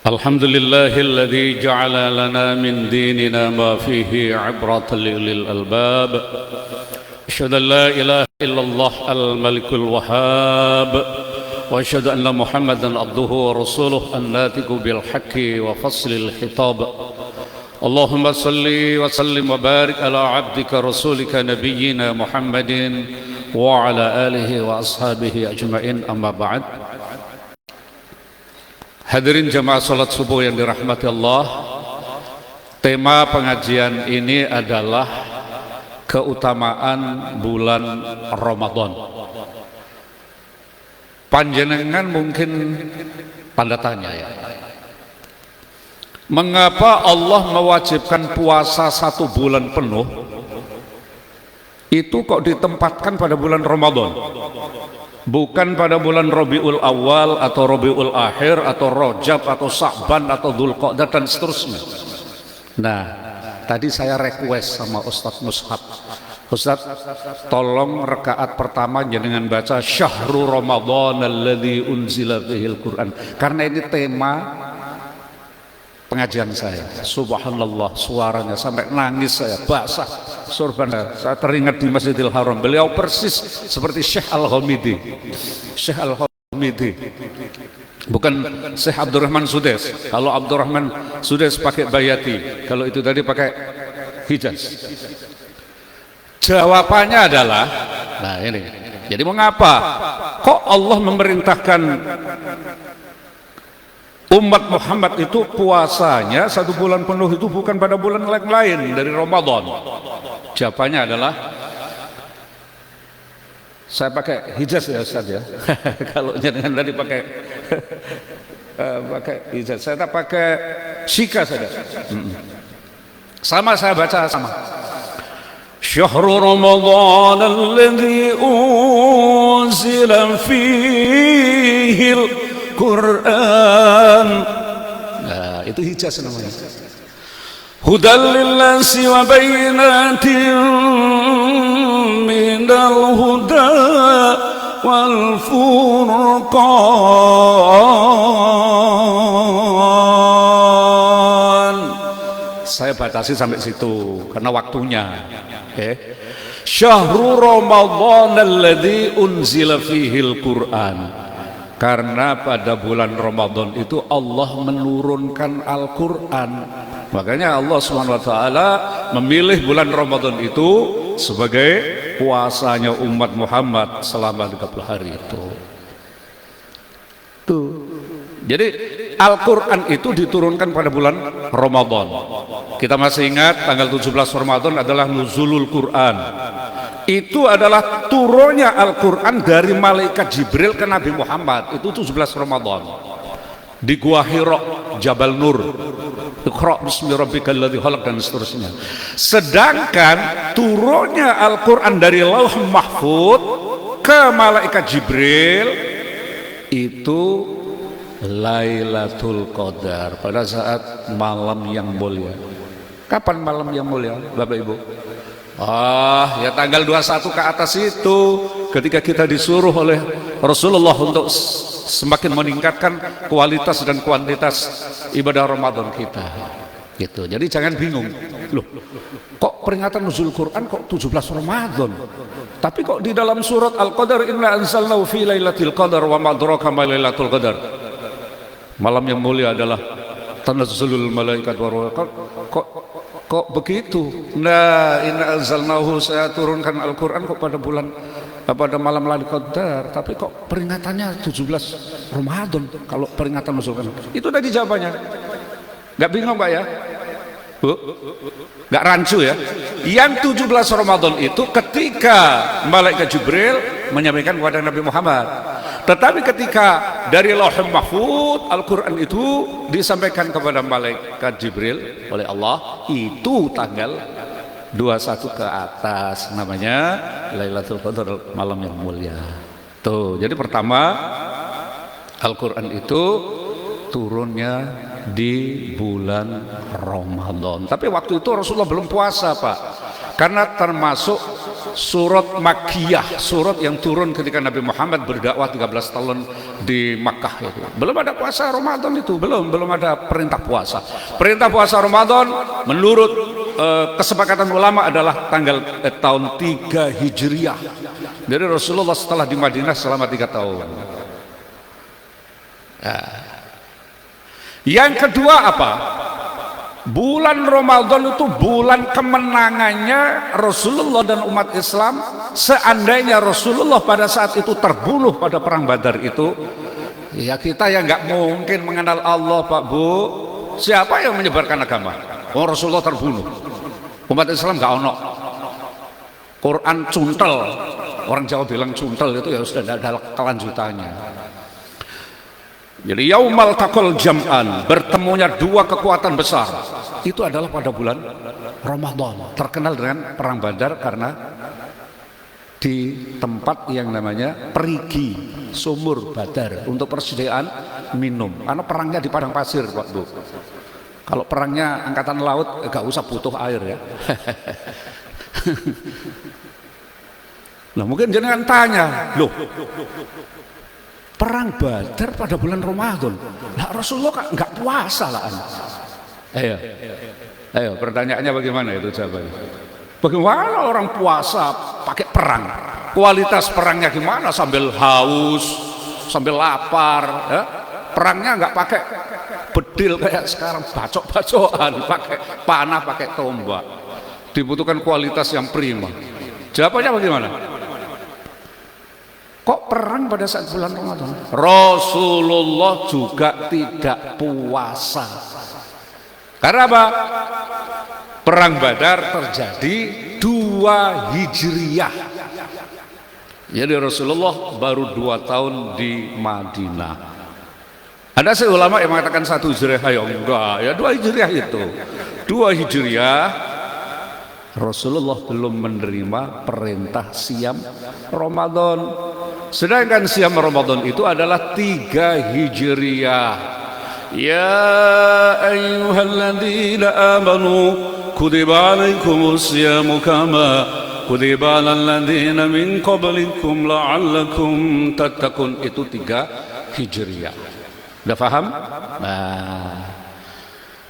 الحمد لله الذي جعل لنا من ديننا ما فيه عبرة لأولي الألباب. أشهد أن لا إله إلا الله الملك الوهاب، وأشهد أن محمدا عبده ورسوله الناطق بالحق وفصل الخطاب. اللهم صل وسلم وبارك على عبدك رسولك نبينا محمد وعلى آله وأصحابه أجمعين. أما بعد. Hadirin jamaah salat subuh yang dirahmati Allah, tema pengajian ini adalah keutamaan bulan Ramadan. Panjenengan mungkin tanda tanya ya, mengapa Allah mewajibkan puasa 1 bulan penuh itu kok ditempatkan pada bulan Ramadan, bukan pada bulan Rabiul Awal atau Rabiul Akhir atau Rajab atau Sa'ban atau Dzulqa'dah dan seterusnya. Nah, tadi saya request sama Ustadz Mushab, Ustadz tolong rakaat pertama jangan baca Syahrul Ramadan alladzi unzila fihil Quran, karena ini tema pengajian saya. Subhanallah, suaranya sampai nangis saya, basah sorban saya teringat di Masjidil Haram. Beliau persis seperti Syekh Al-Ghamidi. Syekh Al-Ghamidi, bukan Syekh Abdurrahman Sudes. Kalau Abdurrahman Sudes pakai Bayati, kalau itu tadi pakai Hijaz. Jawabannya adalah, nah ini, jadi mengapa kok Allah memerintahkan umat Muhammad itu puasanya 1 bulan penuh itu bukan pada bulan lain dari Ramadan? Jawabannya adalah, saya pakai Hijaz ya Ustaz ya. Kalau jangan tadi pakai pakai Hijaz, saya tak pakai Shika saja. Sama saya baca sama. Syahrul Ramadan alladzi unzila fihil Quran. Nah, itu Hijaz namanya. Hudal linnasi wa bayyinatin minal huda wal furqan. Saya batasi sampai situ karena waktunya. Syahrul Ramadan alladzi unzila fihil Quran. Karena pada bulan Ramadan itu Allah menurunkan Al-Quran. Makanya Allah SWT memilih bulan Ramadan itu sebagai puasanya umat Muhammad selama 30 hari itu. Tuh. Jadi Al-Quran itu diturunkan pada bulan Ramadan. Kita masih ingat tanggal 17 Ramadan adalah Nuzulul Quran. Itu adalah turunnya Al-Quran dari malaikat Jibril ke Nabi Muhammad. Itu 17 Ramadan di Gua Hira, Jabal Nur, Iqra bismi rabbikal ladzi khalaq dan seterusnya. Sedangkan turunnya Al-Quran dari Lauh Mahfud ke malaikat Jibril itu Lailatul Qadar, pada saat malam yang mulia. Kapan malam yang mulia Bapak Ibu? Ya tanggal 21 ke atas itu, ketika kita disuruh oleh Rasulullah untuk semakin meningkatkan kualitas dan kuantitas ibadah Ramadan kita gitu. Jadi jangan bingung, loh kok peringatan nuzul Quran kok 17 Ramadan, tapi kok di dalam surat Al-Qadar inna anzalnahu fi lailatul qadar wa ma adraka ma lailatul qadar, malam yang mulia adalah tanazzalul malaikat wa ruh. Kok begitu? Nah, inna anzalnahu, saya turunkan Al-Quran kok pada malam Lailatul Qadar, tapi kok peringatannya 17 Ramadan kalau peringatan nuzul Quran. Itu tadi jawabannya. Gak bingung Pak ya? Bu? Gak rancu ya? Yang 17 Ramadan itu ketika malaikat Jibril menyampaikan kepada Nabi Muhammad. Tetapi ketika dari Lauhul Mahfud Al-Quran itu disampaikan kepada malaikat Jibril oleh Allah, itu tanggal 21 ke atas, namanya Lailatul Qadar, malam yang mulia. Tuh, jadi pertama Al-Quran itu turunnya di bulan Ramadan. Tapi waktu itu Rasulullah belum puasa Pak, karena termasuk surat Makkiyah, surat yang turun ketika Nabi Muhammad berdakwah 13 tahun di Makkah itu. Belum ada puasa Ramadan itu, belum ada perintah puasa. Perintah puasa Ramadan menurut kesepakatan ulama adalah tahun 3 Hijriah. Jadi Rasulullah setelah di Madinah selama 3 tahun. Yang kedua apa? Bulan Ramadan itu bulan kemenangannya Rasulullah dan umat Islam. Seandainya Rasulullah pada saat itu terbunuh pada perang Badar itu, ya kita yang nggak mungkin mengenal Allah, Pak Bu. Siapa yang menyebarkan agama? Oh, Rasulullah terbunuh, umat Islam nggak ono. Quran cuntel, orang Jawa bilang cuntel itu ya sudah ada kelanjutannya. Jadi yaumal taqal jam'an, bertemunya dua kekuatan besar, itu adalah pada bulan Ramadan. Terkenal dengan perang Badar karena di tempat yang namanya perigi sumur Badar untuk persediaan minum. Karena perangnya di padang pasir, Pak Bu. Kalau perangnya angkatan laut gak usah butuh air ya. Nah mungkin jenengan tanya, loh perang Badar pada bulan Ramadan, lah Rasulullah nggak puasa lah. Ayo pertanyaannya bagaimana itu jawabannya? Bagaimana orang puasa pakai perang? Kualitas perangnya gimana? Sambil haus, sambil lapar, ya? Perangnya nggak pakai bedil kayak sekarang, bacok-bacokan, pakai panah, pakai tombak. Dibutuhkan kualitas yang prima. Jawabannya bagaimana? Kok perang pada saat bulan Ramadan? Rasulullah juga tidak puasa. Karena apa? Perang Badar terjadi 2 Hijriah. Jadi Rasulullah baru 2 tahun di Madinah. Ada ulama yang mengatakan 1 Hijriah, ya enggak, ya 2 Hijriah itu. 2 Hijriah Rasulullah belum menerima perintah siam Ramadan. Sedangkan siam Ramadan itu adalah 3 Hijriah. Ya ayyuhalladzina amanu kutiba alaikumus siyamu kama kutiba alal ladzina min qablikum la'allakum tattaqun. Itu 3 Hijriah. Udah paham? Nah,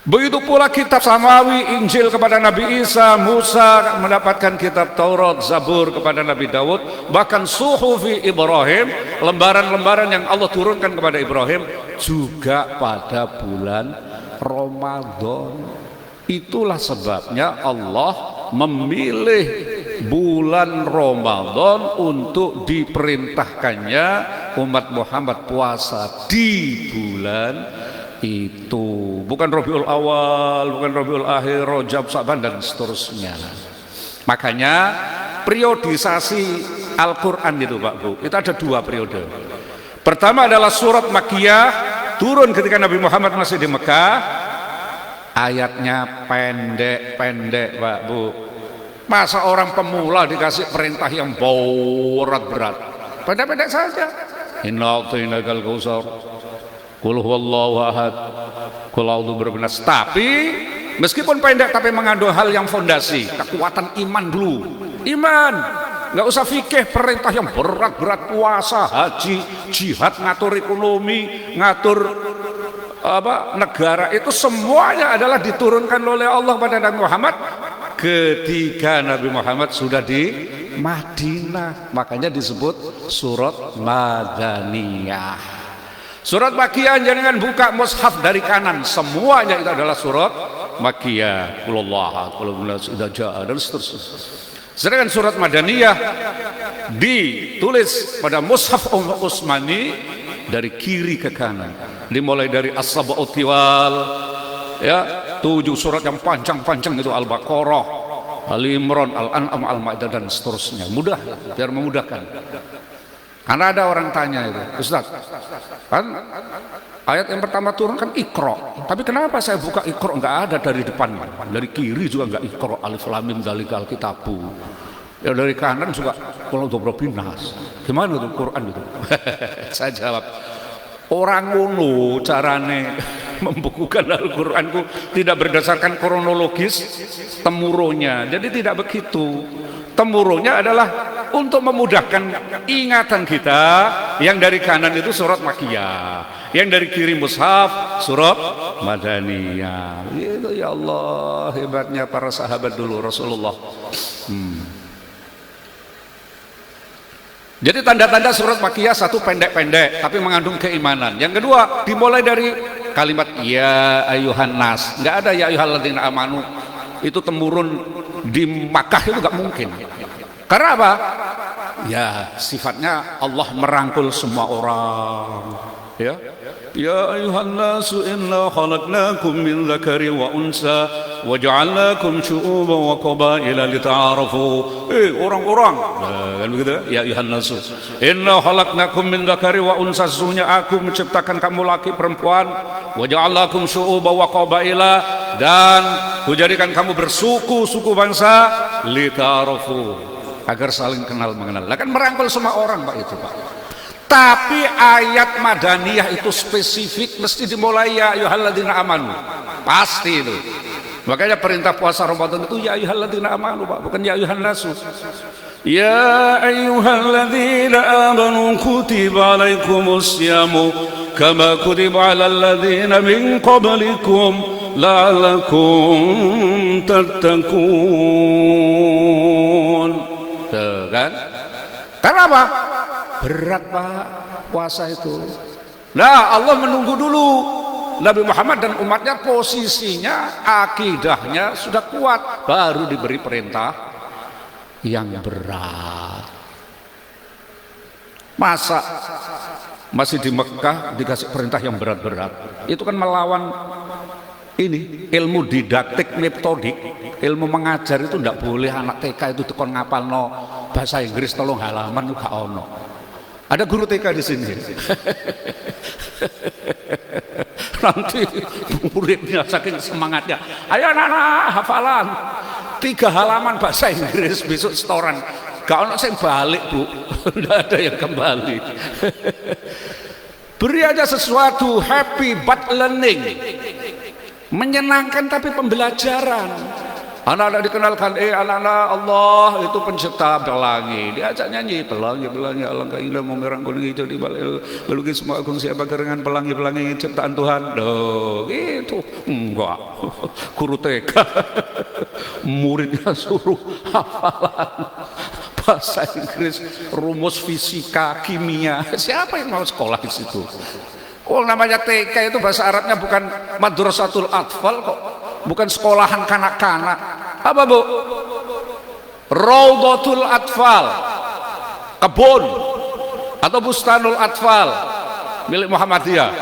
begitu pula kitab samawi, Injil kepada Nabi Isa, Musa mendapatkan kitab Taurat, Zabur kepada Nabi Daud, bahkan suhufi Ibrahim, lembaran-lembaran yang Allah turunkan kepada Ibrahim juga pada bulan Ramadan. Itulah sebabnya Allah memilih bulan Ramadan untuk diperintahkannya umat Muhammad puasa di bulan itu. Bukan Rabiul Awal, bukan Rabiul Akhir, Rajab, Sa'ban dan seterusnya. Makanya periodisasi Al-Quran itu Pak Bu, itu ada 2 periode. Pertama adalah surat Makkiyah, turun ketika Nabi Muhammad masih di Mekah. Ayatnya pendek-pendek Pak Bu. Masa orang pemula dikasih perintah yang berat-berat? Pendek-pendek saja. Inna a'tainakal kautsar, qul huwallahu ahad, qul a'udzu birabbin nas. Tapi meskipun pendek tapi mengandung hal yang fondasi, kekuatan iman dulu. Iman. Nggak usah fikih perintah yang berat-berat, puasa, haji, jihad, ngatur ekonomi, ngatur negara, itu semuanya adalah diturunkan oleh Allah pada Nabi Muhammad ketika Nabi Muhammad sudah di Madinah. Makanya disebut surat Madaniyah. Surat Makkiyah jangan buka mushaf dari kanan, semuanya itu adalah surat Makkiyah. Dan seterusnya. Sedangkan surat Madaniyah ditulis pada mushaf Utsmani dari kiri ke kanan. Dimulai dari As-Sab'ut Tiwal, ya, 7 surat yang panjang-panjang itu, Al-Baqarah, Al-Imran, Al-An'am, Al-Maidah dan seterusnya. Mudah, biar memudahkan. Karena ada orang tanya itu, Ustaz, kan ayat yang pertama turun kan Iqra, tapi kenapa saya buka Iqra nggak ada dari depan, dari kiri juga nggak Iqra, Alif Lam Mim Dzalikal Kitabu, ya dari kanan juga Qul a'udzu birabbin nas. Gimana tuh Quran itu? Saya jawab, orang ngono carane membukukan Al-Quranku tidak berdasarkan kronologis temurunnya, jadi tidak begitu. temurunnya adalah untuk memudahkan ingatan kita. Yang dari kanan itu surat Makkiyah, yang dari kiri mushaf surat Madaniyah. Itu ya Allah, hebatnya para sahabat dulu Rasulullah. Jadi tanda-tanda surat Makkiyah, satu pendek-pendek tapi mengandung keimanan. Yang kedua dimulai dari kalimat ya ayuhan nas. Nggak ada ya ayyuhalladzina amanu. Itu temurun di Makkah itu nggak mungkin. Karena apa? Ya sifatnya Allah merangkul semua orang. Ya, ya ayuhan nasu inna khalaqnakum min dzakari wa unsa wa ja'alnakum syu'uban wa qabaila lita'arafu. Orang-orang, kan begitu ya ayuhan nasu inna khalaqnakum min dzakari wa unsa, sesungguhnya aku menciptakan kamu laki perempuan, wa ja'alnakum syu'uban wa qabaila, dan kujadikan kamu bersuku-suku bangsa, lita'arafu, agar saling kenal mengenal. Lah kan merangkul semua orang Pak itu Pak. Tapi ayat Madaniyah itu spesifik, mesti dimulai ya ayyuhalladzina amanu. Pasti itu. Makanya perintah puasa Ramadan itu ya ayyuhalladzina amanu Pak, bukan ya ayyuhan nasu. Ya ayyuhalladzina amanu kutiba alaikumus syamu kama kutiba alal ladzina min qablikum la'allakum tattaqun. Tuh kan? Karena apa? Berat Pak puasa itu. Nah Allah menunggu dulu Nabi Muhammad dan umatnya posisinya, akidahnya sudah kuat, baru diberi perintah yang berat. Masa masih di Mekah dikasih perintah yang berat-berat? Itu kan melawan ini ilmu didaktik metodik, ilmu mengajar itu tidak boleh. Anak TK itu tekon ngapal no bahasa Inggris 3 halaman gak ono. Ada guru TK di sini. Nanti muridnya saking semangatnya, ayo anak-anak hafalan 3 halaman bahasa Inggris besok setoran. Gak ono sing balik Bu, tidak ada yang kembali. Beri aja sesuatu happy but learning, menyenangkan tapi pembelajaran. Anak-anak dikenalkan, anak-anak Allah itu pencipta pelangi. Diajak nyanyi, pelangi-pelangi alangkah indah memerang kuning hijau di balik melukis semua agung siapa gerangan pelangi-pelangi ciptaan Tuhan. Duh, gitu. Enggak. Guru TK muridnya suruh hafalan bahasa Inggris, rumus fisika, kimia. Siapa yang mau sekolah di situ? Oh, namanya TK itu bahasa Arabnya bukan Madrasatul Atfal kok. Bukan sekolahan kanak-kanak. Apa Bu? Raudhatul Atfal, kebun atau Bustanul Atfal milik Muhammadiyah.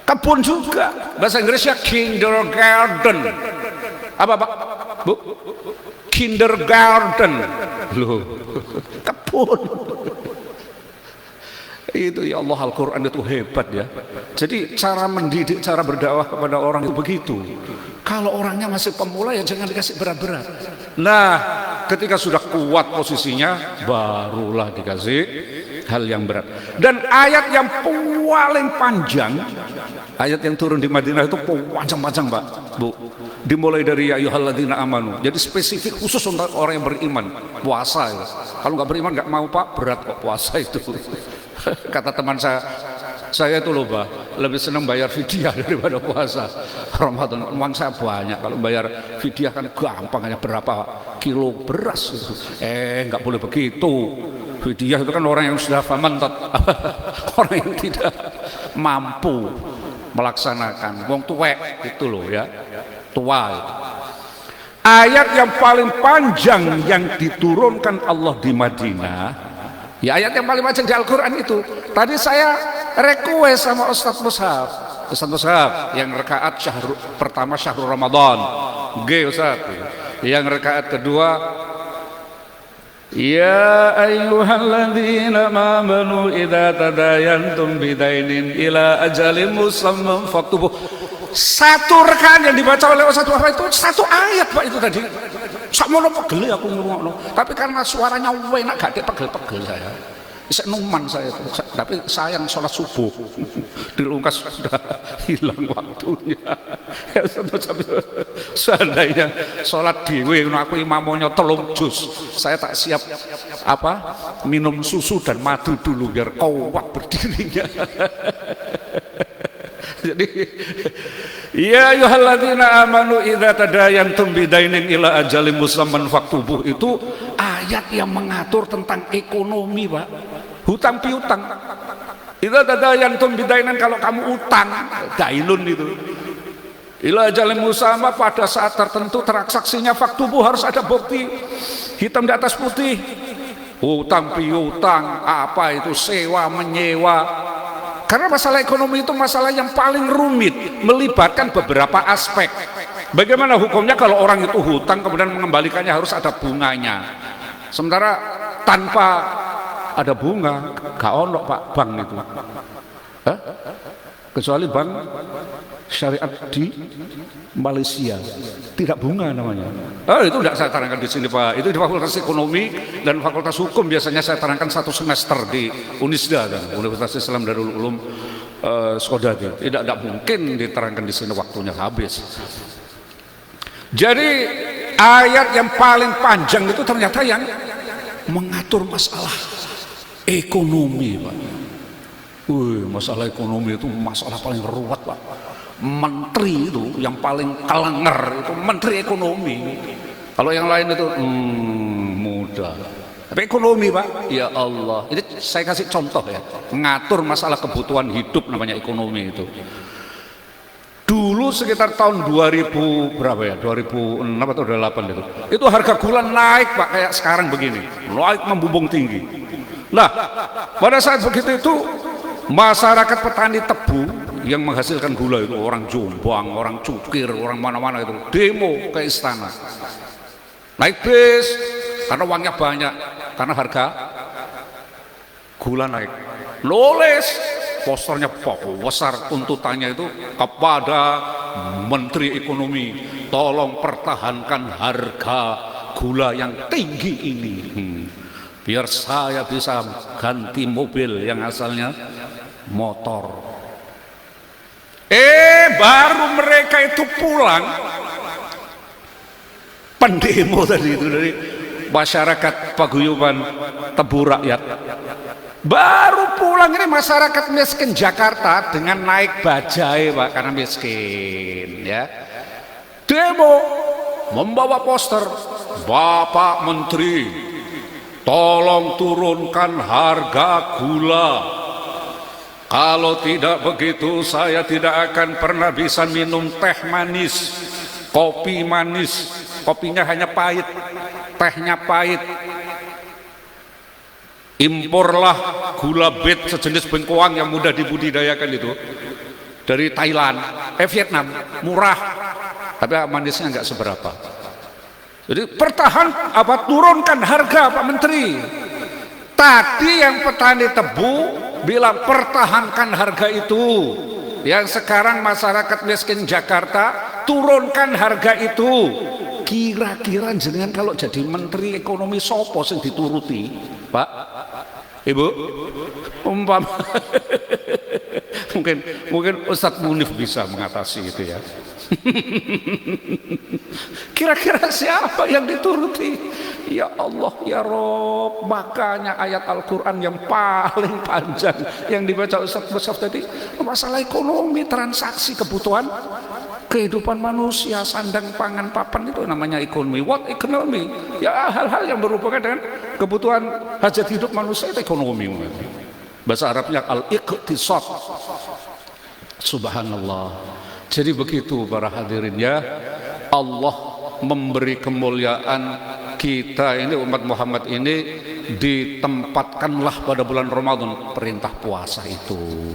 Kebun juga. Bahasa Inggrisnya kindergarten. Apa Pak? Bu? Kindergarten. Loh, kebun. Itu ya Allah, Al-Quran itu hebat ya. Jadi cara mendidik, cara berdakwah kepada orang itu begitu. Kalau orangnya masih pemula ya jangan dikasih berat-berat. Nah ketika sudah kuat posisinya barulah dikasih hal yang berat. Dan ayat yang paling panjang, ayat yang turun di Madinah itu panjang-panjang Pak Bu. Dimulai dari ya ayyuhalladzina amanu. Jadi spesifik khusus untuk orang yang beriman. Puasa ya. Kalau nggak beriman nggak mau Pak, berat kok puasa itu. Kata teman saya itu loh Pak, lebih senang bayar fidyah daripada puasa Ramadan. Uang saya banyak, kalau bayar fidyah kan gampang, hanya berapa kilo beras itu. Nggak boleh begitu. Fidyah itu kan orang yang sudah famantat, orang yang tidak mampu melaksanakan. Wong tuwek itu loh ya, tua itu. Ayat yang paling panjang yang diturunkan Allah di Madinah, ya ayat yang paling panjang di Al-Quran itu. Tadi saya request sama Ustadz Mushaf, Ustadz Mushaf yang rakaat pertama syahrul Ramadan, Ustadz. Yang rakaat kedua, ya ayyuhalladzina amanu idza tadayantum bidainin ila ajalin musamman faktubuh. Satu rakaat yang dibaca oleh Ustadz Mushaf itu satu ayat Pak itu tadi. Sakmono pegel aku ngurungokno. Tapi karena suaranya enak gak pegel-pegel saya. Saya numan saya itu. Tapi sayang sholat subuh di Lungkas sudah hilang waktunya. Seandainya sholat dewe, aku imamonya 3 juz, saya tak siap minum susu dan madu dulu biar kuat berdirinya. Jadi ya ayyuhalladzina amanu idza tadayantum bidainin ila ajalin musamman faktubuh, itu ayat yang mengatur tentang ekonomi, Pak. Hutang piutang. Idza tadayantum bidainin, kalau kamu utang, dainun itu. Ila ajalin musamma, pada saat tertentu transaksinya faktubuh, harus ada bukti hitam di atas putih. Hutang piutang, apa itu sewa menyewa. Karena masalah ekonomi itu masalah yang paling rumit, melibatkan beberapa aspek. Bagaimana hukumnya kalau orang itu hutang kemudian mengembalikannya harus ada bunganya. Sementara tanpa ada bunga, gak ono Pak bank itu. Hah? Kecuali bank syariat di Malaysia, tidak bunga namanya. Itu tidak saya terangkan di sini, Pak. Itu di Fakultas Ekonomi dan Fakultas Hukum biasanya saya terangkan 1 semester di Unisda dan Universitas Islam Darul Ulum Skodadi. Tidak mungkin diterangkan di sini, waktunya habis. Jadi ayat yang paling panjang itu ternyata yang mengatur masalah ekonomi, Pak. Masalah ekonomi itu masalah paling ruwet, Pak. Menteri itu yang paling kelenger itu menteri ekonomi. Kalau yang lain itu mudah. Tapi ekonomi, Pak, ya Allah. Ini saya kasih contoh ya, mengatur masalah kebutuhan hidup namanya ekonomi itu. Dulu sekitar tahun 2000 berapa ya? 2006 atau 2008 itu. Itu harga gula naik, Pak, kayak sekarang begini. Naik membumbung tinggi. Nah, pada saat begitu itu masyarakat petani tebu yang menghasilkan gula itu, orang Jombang, orang Cukir, orang mana-mana itu demo ke istana, naik bis karena uangnya banyak, karena harga gula naik. Nulis posternya besar, tuntutannya itu kepada Menteri Ekonomi, tolong pertahankan harga gula yang tinggi ini, biar saya bisa ganti mobil yang asalnya motor. Baru mereka itu pulang, pendemo tadi itu dari masyarakat paguyuban Tebu Rakyat, baru pulang ini masyarakat miskin Jakarta dengan naik bajai, Pak, karena miskin ya, demo membawa poster, Bapak Menteri tolong turunkan harga gula. Kalau tidak begitu saya tidak akan pernah bisa minum teh manis, kopi manis. Kopinya hanya pahit, tehnya pahit. Imporlah gula bit sejenis bengkoang yang mudah dibudidayakan itu dari Thailand, Vietnam, murah, tapi manisnya nggak seberapa. Jadi turunkan harga, Pak Menteri. Tadi yang petani tebu bilang pertahankan harga itu. Yang sekarang masyarakat miskin Jakarta turunkan harga itu. Kira-kira jenengan kalau jadi Menteri Ekonomi sopo sing dituruti, Pak? Ibu? Umpama mungkin Ustadz Munif bisa mengatasi itu ya. Kira-kira siapa yang dituruti? Ya Allah, ya Rob. Makanya ayat Al-Quran yang paling panjang yang dibaca Ustadz Musaf tadi, masalah ekonomi, transaksi, kebutuhan kehidupan manusia, sandang pangan papan, itu namanya ekonomi. What economy? Ya hal-hal yang berhubungan dengan kebutuhan hajat hidup manusia itu ekonomi. Bahasa Arabnya al-iqtisad. Subhanallah. Jadi begitu para hadirin ya, Allah memberi kemuliaan kita ini, umat Muhammad ini, ditempatkanlah pada bulan Ramadan perintah puasa itu.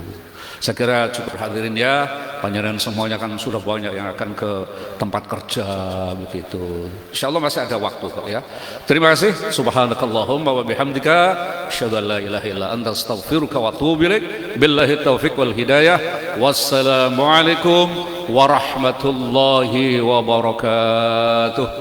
Saya kira cukup hadirin ya, panjenengan semuanya kan sudah banyak yang akan ke tempat kerja begitu. Insyaallah masih ada waktu kok ya. Terima kasih. Subhanakallahumma wa bihamdika asyhadu an la ilaha illa anta astaghfiruka wa atubu ilaik. Billahi taufiq wal hidayah. Wassalamualaikum warahmatullahi wabarakatuh.